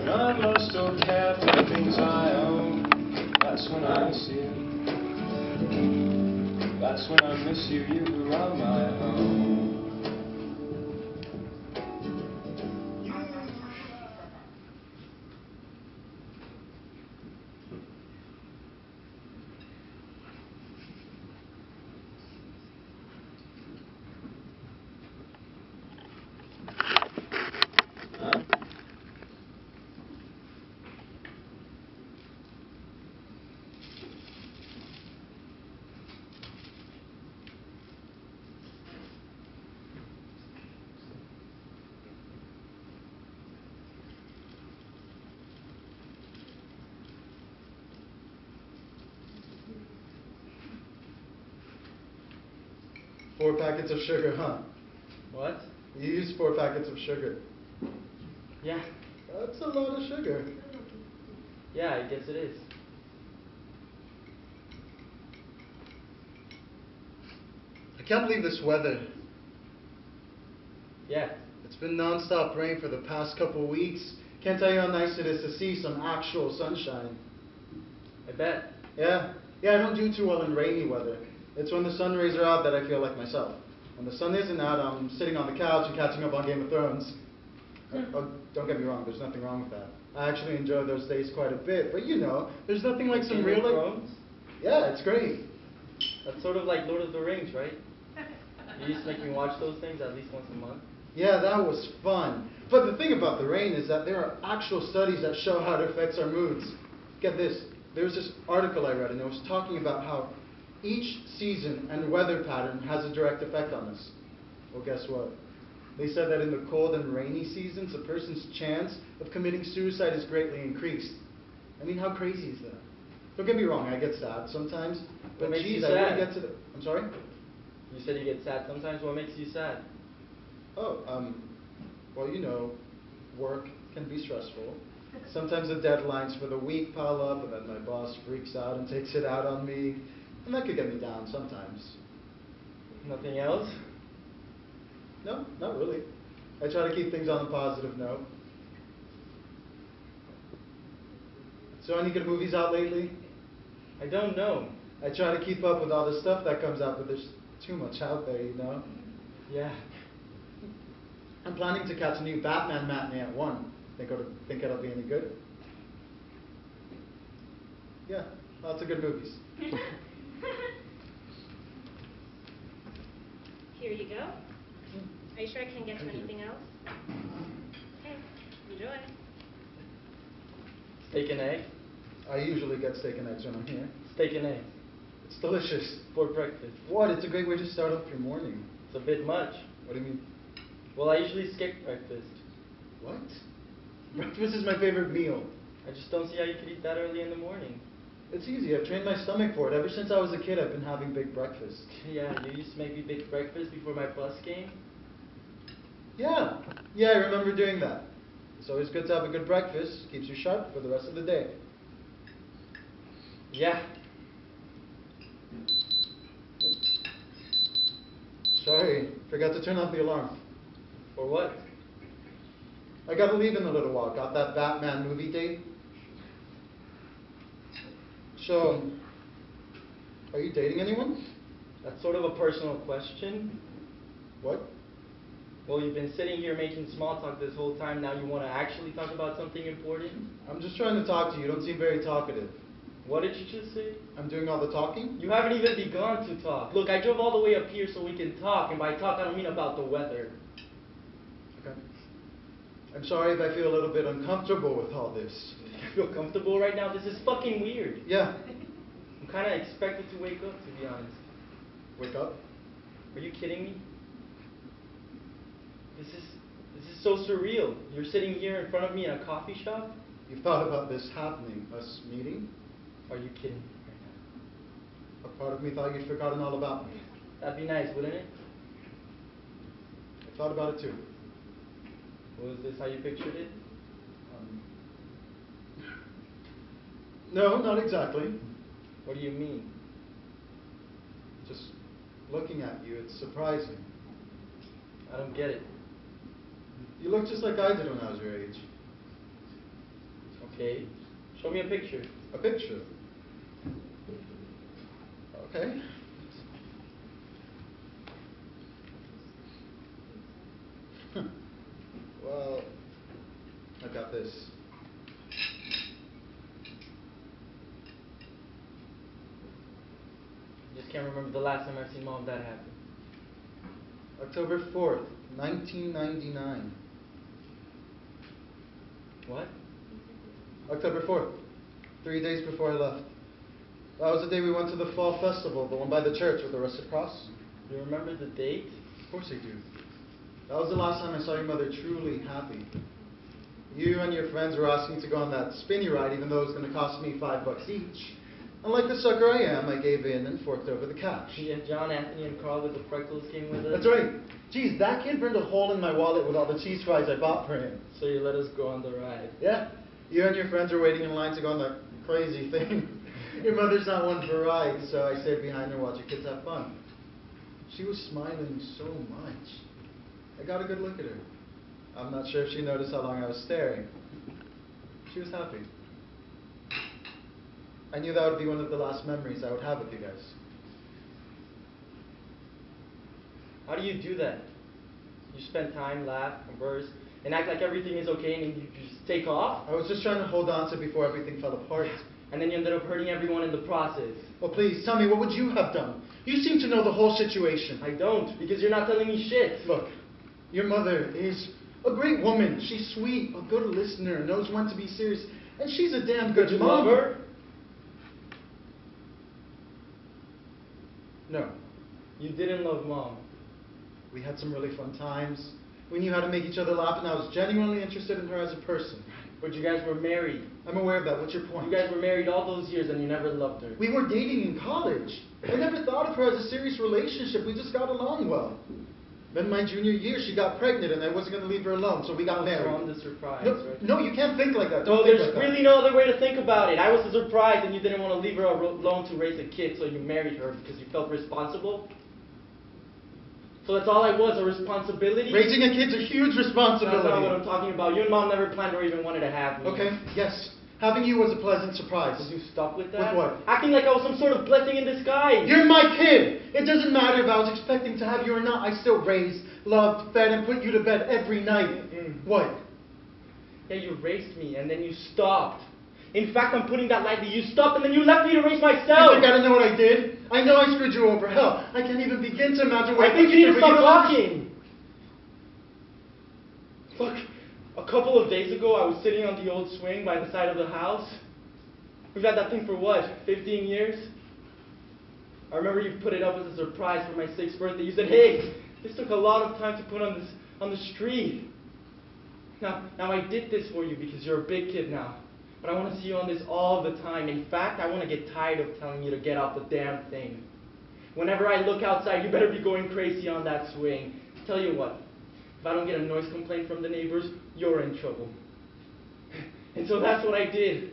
When I've lost all care for the things I own, that's when I miss you. That's when I miss you, you who are my home. 4 packets of sugar, huh? What? You used 4 packets of sugar. Yeah. That's a lot of sugar. Yeah, I guess it is. I can't believe this weather. Yeah. It's been non-stop rain for the past couple of weeks. Can't tell you how nice it is to see some actual sunshine. I bet. Yeah, I don't do too well in rainy weather. It's when the sun rays are out that I feel like myself. When the sun isn't out, I'm sitting on the couch and catching up on Game of Thrones. Oh, don't get me wrong, there's nothing wrong with that. I actually enjoy those days quite a bit, but you know, there's nothing like some real... Game of Thrones? Yeah, it's great. That's sort of like Lord of the Rings, right? You used to make me watch those things at least once a month. Yeah, that was fun. But the thing about the rain is that there are actual studies that show how it affects our moods. Get this, there was this article I read and it was talking about how each season and weather pattern has a direct effect on us. Well, guess what? They said that in the cold and rainy seasons, a person's chance of committing suicide is greatly increased. I mean, how crazy is that? Don't get me wrong, I get sad sometimes, but What makes geez, you I really sad? get to the... I'm sorry? You said you get sad sometimes. What makes you sad? Oh, well, you know, work can be stressful. Sometimes the deadlines for the week pile up, and then my boss freaks out and takes it out on me, and that could get me down sometimes. Nothing else? No, not really. I try to keep things on a positive note. So any good movies out lately? I don't know. I try to keep up with all the stuff that comes out, but there's too much out there, you know? Yeah. I'm planning to catch a new Batman matinee at 1. Think it'll be any good? Yeah, lots of good movies. Here you go. Are you sure I can't get you anything else? Okay, enjoy. Steak and egg? I usually get steak and eggs when I'm here. Steak and egg. It's delicious. For breakfast. What? It's a great way to start off your morning. It's a bit much. What do you mean? Well, I usually skip breakfast. What? Breakfast is my favorite meal. I just don't see how you could eat that early in the morning. It's easy. I've trained my stomach for it. Ever since I was a kid, I've been having big breakfast. Yeah, you used to make me big breakfast before my bus came. Yeah, I remember doing that. It's always good to have a good breakfast. Keeps you sharp for the rest of the day. Yeah. Sorry, forgot to turn off the alarm. For what? I gotta leave in a little while. Got that Batman movie date. So, are you dating anyone? That's sort of a personal question. What? Well, you've been sitting here making small talk this whole time. Now you want to actually talk about something important? I'm just trying to talk to you. You don't seem very talkative. What did you just say? I'm doing all the talking? You haven't even begun to talk. Look, I drove all the way up here so we can talk, and by talk I don't mean about the weather. Okay. I'm sorry if I feel a little bit uncomfortable with all this. You feel comfortable right now? This is fucking weird. Yeah. I'm kind of expected to wake up, to be honest. Wake up? Are you kidding me? This is so surreal. You're sitting here in front of me in a coffee shop? You've thought about this happening, us meeting? Are you kidding me right now? A part of me thought you'd forgotten all about me. That'd be nice, wouldn't it? I thought about it too. Was this how you pictured it? No, not exactly. What do you mean? Just looking at you, it's surprising. I don't get it. You look just like I did when I was your age. Okay. Show me a picture. A picture. Okay. Well, I got this. Just can't remember the last time I seen Mom and Dad happy. October 4th, 1999. What? October 4th, 3 days before I left. That was the day we went to the fall festival, the one by the church with the rusted cross. You remember the date? Of course I do. That was the last time I saw your mother truly happy. You and your friends were asking to go on that spinny ride, even though it was going to cost me $5 each. And like the sucker I am, I gave in and forked over the cash. Yeah, John, Anthony, and Carl with the freckles came with us. That's right. Geez, that kid burned a hole in my wallet with all the cheese fries I bought for him. So you let us go on the ride. Yeah. You and your friends were waiting in line to go on that crazy thing. Your mother's not one for rides, so I stayed behind her and watched your kids have fun. She was smiling so much. I got a good look at her. I'm not sure if she noticed how long I was staring. She was happy. I knew that would be one of the last memories I would have with you guys. How do you do that? You spend time, laugh, converse, and act like everything is okay, and then you just take off? I was just trying to hold on to it before everything fell apart. And then you ended up hurting everyone in the process. Well, please, tell me, what would you have done? You seem to know the whole situation. I don't, because you're not telling me shit. Look, your mother is a great woman. She's sweet, a good listener, knows when to be serious, and she's a damn good Did you mom. love her? No. You didn't love Mom. We had some really fun times. We knew how to make each other laugh, and I was genuinely interested in her as a person. But you guys were married. I'm aware of that. What's your point? You guys were married all those years and you never loved her. We were dating in college. I never thought of her as a serious relationship. We just got along well. Then my junior year, she got pregnant, and I wasn't going to leave her alone, so we got married. From the surprise, No, right? no, you can't think like that. No, Don't think there's like that. really no other way to think about it. I was surprised and you didn't want to leave her alone to raise a kid, so you married her because you felt responsible. So that's all I was, a responsibility? Raising a kid's a huge responsibility. That's not what I'm talking about. You and Mom never planned or even wanted to have me. Okay, yes. Having you was a pleasant surprise. Did you stop with that? With what? Acting like I was some sort of blessing in disguise. You're my kid! It doesn't matter if I was expecting to have you or not. I still raised, loved, fed, and put you to bed every night. What? Yeah, you raised me and then you stopped. In fact, I'm putting that lightly. You stopped and then you left me to raise myself. You think I don't know what I did? I know I screwed you over. Hell, I can't even begin to imagine what I think you need to did, but stop don't talking. Look, a couple of days ago, I was sitting on the old swing by the side of the house. We've had that thing for what, 15 years? I remember you put it up as a surprise for my 6th birthday. You said, hey, this took a lot of time to put on the street. Now I did this for you because you're a big kid now. But I want to see you on this all the time. In fact, I want to get tired of telling you to get off the damn thing. Whenever I look outside, you better be going crazy on that swing. Tell you what, if I don't get a noise complaint from the neighbors, you're in trouble. And so that's what I did.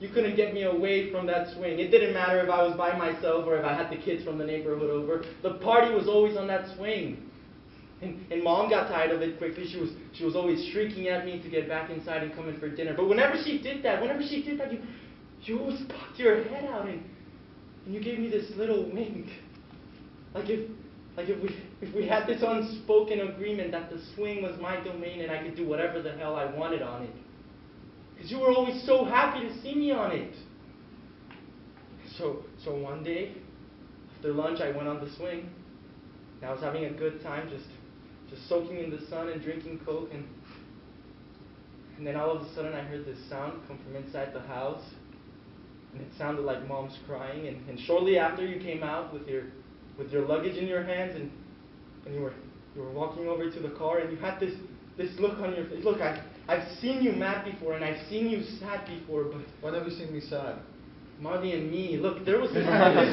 You couldn't get me away from that swing. It didn't matter if I was by myself or if I had the kids from the neighborhood over. The party was always on that swing. And Mom got tired of it quickly. She was always shrieking at me to get back inside and come in for dinner. But whenever she did that, you always popped your head out and you gave me this little wink. Like if we had this unspoken agreement that the swing was my domain and I could do whatever the hell I wanted on it. Because you were always so happy to see me on it. So one day, after lunch, I went on the swing. And I was having a good time, just soaking in the sun and drinking Coke, and then all of a sudden I heard this sound come from inside the house, and it sounded like Mom's crying, and shortly after you came out with your luggage in your hands, and you were walking over to the car, and you had this look on your face. Look, I've seen you mad before, and I've seen you sad before, but When have you seen me sad? Marley and me, look, there was this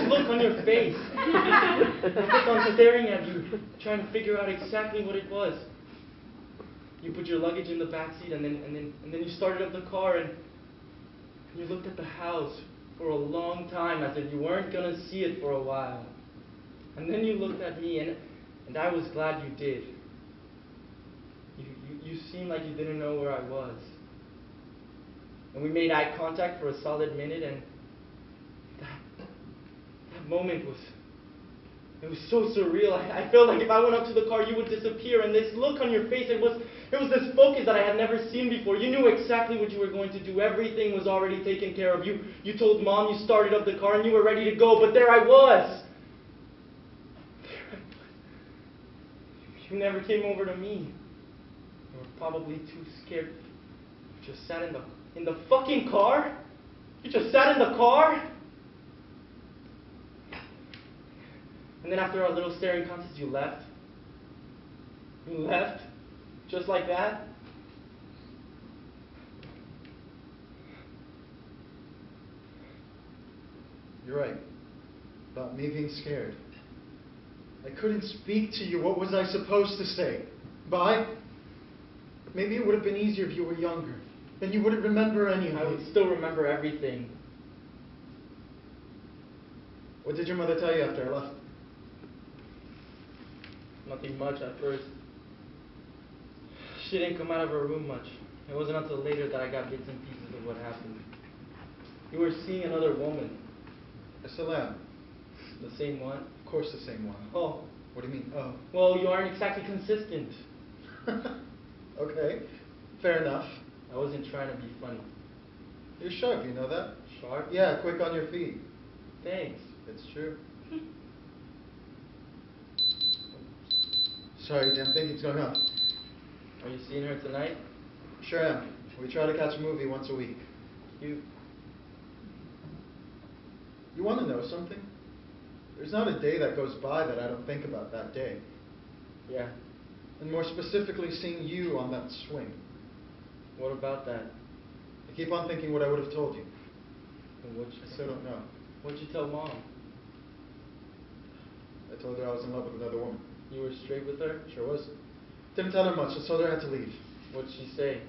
look on your face. I kept on staring at you, trying to figure out exactly what it was. You put your luggage in the back seat, and then you started up the car, and you looked at the house for a long time as if you weren't gonna see it for a while. And then you looked at me, and I was glad you did. You seemed like you didn't know where I was. And we made eye contact for a solid minute, and that moment was so surreal. I felt like if I went up to the car, you would disappear. And this look on your face, it was this focus that I had never seen before. You knew exactly what you were going to do. Everything was already taken care of. You told Mom, you started up the car, and you were ready to go. But there I was. You never came over to me. You were probably too scared. You just sat in the fucking car? You just sat in the car? And then after our little staring contest, you left. You left? Just like that? You're right. About me being scared. I couldn't speak to you. What was I supposed to say? Bye? Maybe it would have been easier if you were younger. Then you wouldn't remember any of it. I would still remember everything. What did your mother tell you after I left? Nothing much at first. She didn't come out of her room much. It wasn't until later that I got bits and pieces of what happened. You were seeing another woman. I still am. The same one? Of course the same one. Oh. What do you mean, oh? Well, you aren't exactly consistent. Okay, fair enough. I wasn't trying to be funny. You're sharp, you know that? Sharp? Yeah, quick on your feet. Thanks. It's true. Sorry, damn thing keeps going on. Are you seeing her tonight? Sure am. We try to catch a movie once a week. You want to know something? There's not a day that goes by that I don't think about that day. Yeah. And more specifically, seeing you on that swing. What about that? I keep on thinking what I would have told you. I still don't know. What'd you tell Mom? I told her I was in love with another woman. You were straight with her? Sure was. Didn't tell her much, just told her I had to leave. What'd she say?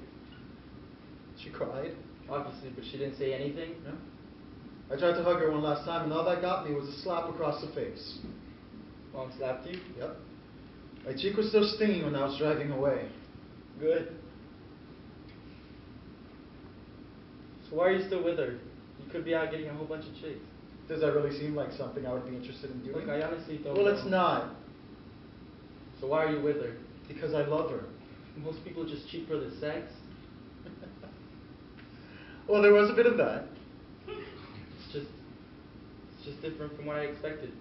She cried. Obviously, but she didn't say anything? No. I tried to hug her one last time, and all that got me was a slap across the face. Mom slapped you? Yep. My cheek was still stinging when I was driving away. Good. So why are you still with her? You could be out getting a whole bunch of chicks. Does that really seem like something I would be interested in doing? Look, I honestly don't Well, know. it's not. So why are you with her? Because I love her. Most people just cheat for the sex. Well, there was a bit of that. It's just different from what I expected.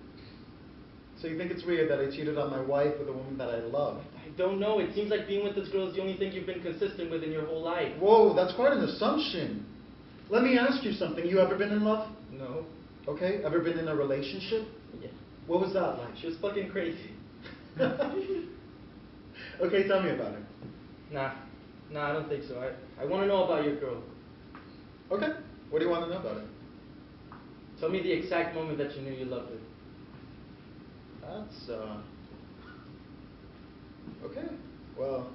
So you think it's weird that I cheated on my wife with a woman that I love? I don't know. It seems like being with this girl is the only thing you've been consistent with in your whole life. Whoa, that's quite an assumption. Let me ask you something. You ever been in love? No. Okay. Ever been in a relationship? Yeah. What was that like? She was fucking crazy. Okay, tell me about her. Nah, I don't think so. I want to know about your girl. Okay. What do you want to know about her? Tell me the exact moment that you knew you loved her. That's, okay. Well,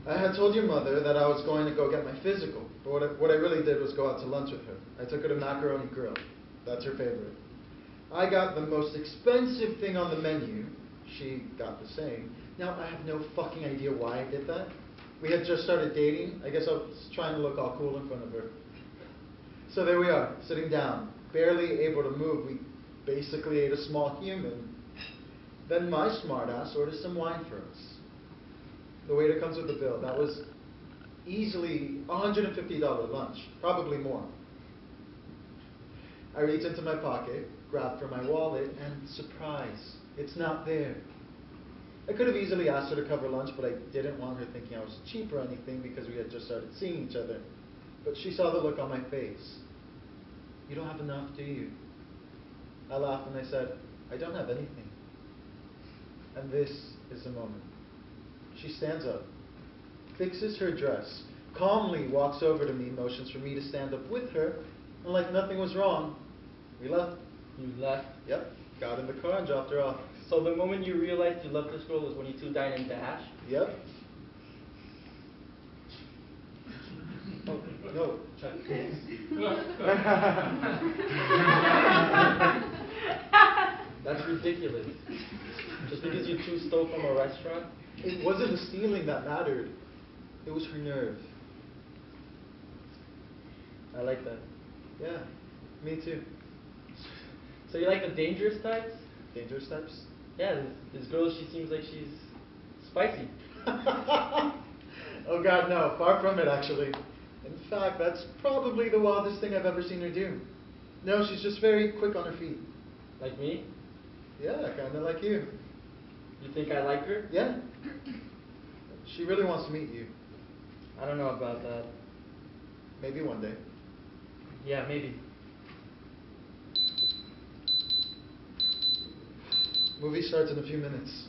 I had told your mother that I was going to go get my physical, but what I really did was go out to lunch with her. I took her to Macaroni Grill. That's her favorite. I got the most expensive thing on the menu. She got the same. Now, I have no fucking idea why I did that. We had just started dating. I guess I was trying to look all cool in front of her. So there we are, sitting down, barely able to move. We basically ate a small human. Then my smartass ordered some wine for us. The waiter comes with the bill. That was easily $150 lunch, probably more. I reach into my pocket, grab for my wallet, and surprise, it's not there. I could have easily asked her to cover lunch, but I didn't want her thinking I was cheap or anything because we had just started seeing each other. But she saw the look on my face. You don't have enough, do you? I laughed and I said, I don't have anything. And this is the moment. She stands up, fixes her dress, calmly walks over to me, motions for me to stand up with her, and like nothing was wrong, we left. You left? Yep, got in the car and dropped her off. So the moment you realized you loved this girl was when you two dined and dashed? Yep. Oh, no. That's ridiculous. Just because you two stole from a restaurant? It wasn't the stealing that mattered. It was her nerve. I like that. Yeah, me too. So you like the dangerous types? Dangerous types? Yeah, this girl, she seems like she's spicy. Oh God, no, far from it actually. In fact, that's probably the wildest thing I've ever seen her do. No, she's just very quick on her feet. Like me? Yeah, kinda like you. You think I like her? Yeah. She really wants to meet you. I don't know about that. Maybe one day. Yeah, maybe. Movie starts in a few minutes.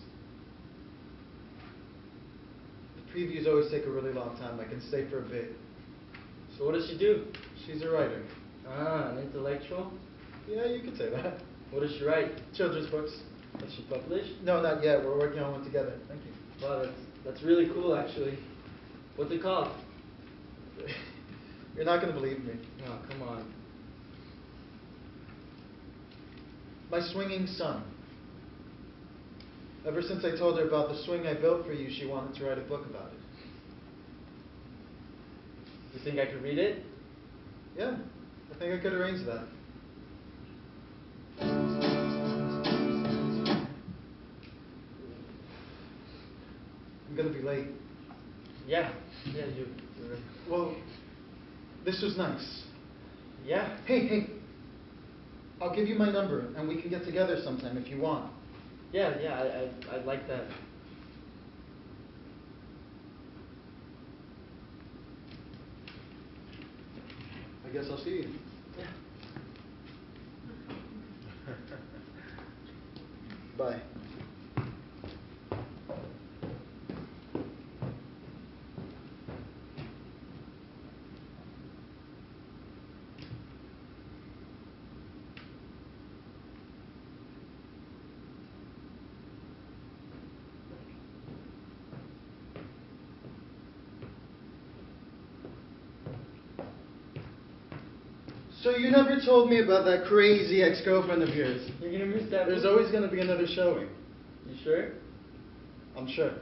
The previews always take a really long time. I can stay for a bit. So what does she do? She's a writer. Ah, an intellectual? Yeah, you could say that. What does she write? Children's books. Does she publish? No, not yet. We're working on one together. Thank you. Wow, that's really cool actually. What's it called? You're not going to believe me. Oh, come on. My Swinging Son. Ever since I told her about the swing I built for you, she wanted to write a book about it. You think I could read it? Yeah, I think I could arrange that. I'm going to be late. Yeah, you're right. Well, this was nice. Yeah. Hey, I'll give you my number and we can get together sometime if you want. Yeah, I'd like that. I guess I'll see you. Yeah. Bye. So you never told me about that crazy ex-girlfriend of yours. You're gonna miss that There's movie. always going to be another showing. You sure? I'm sure.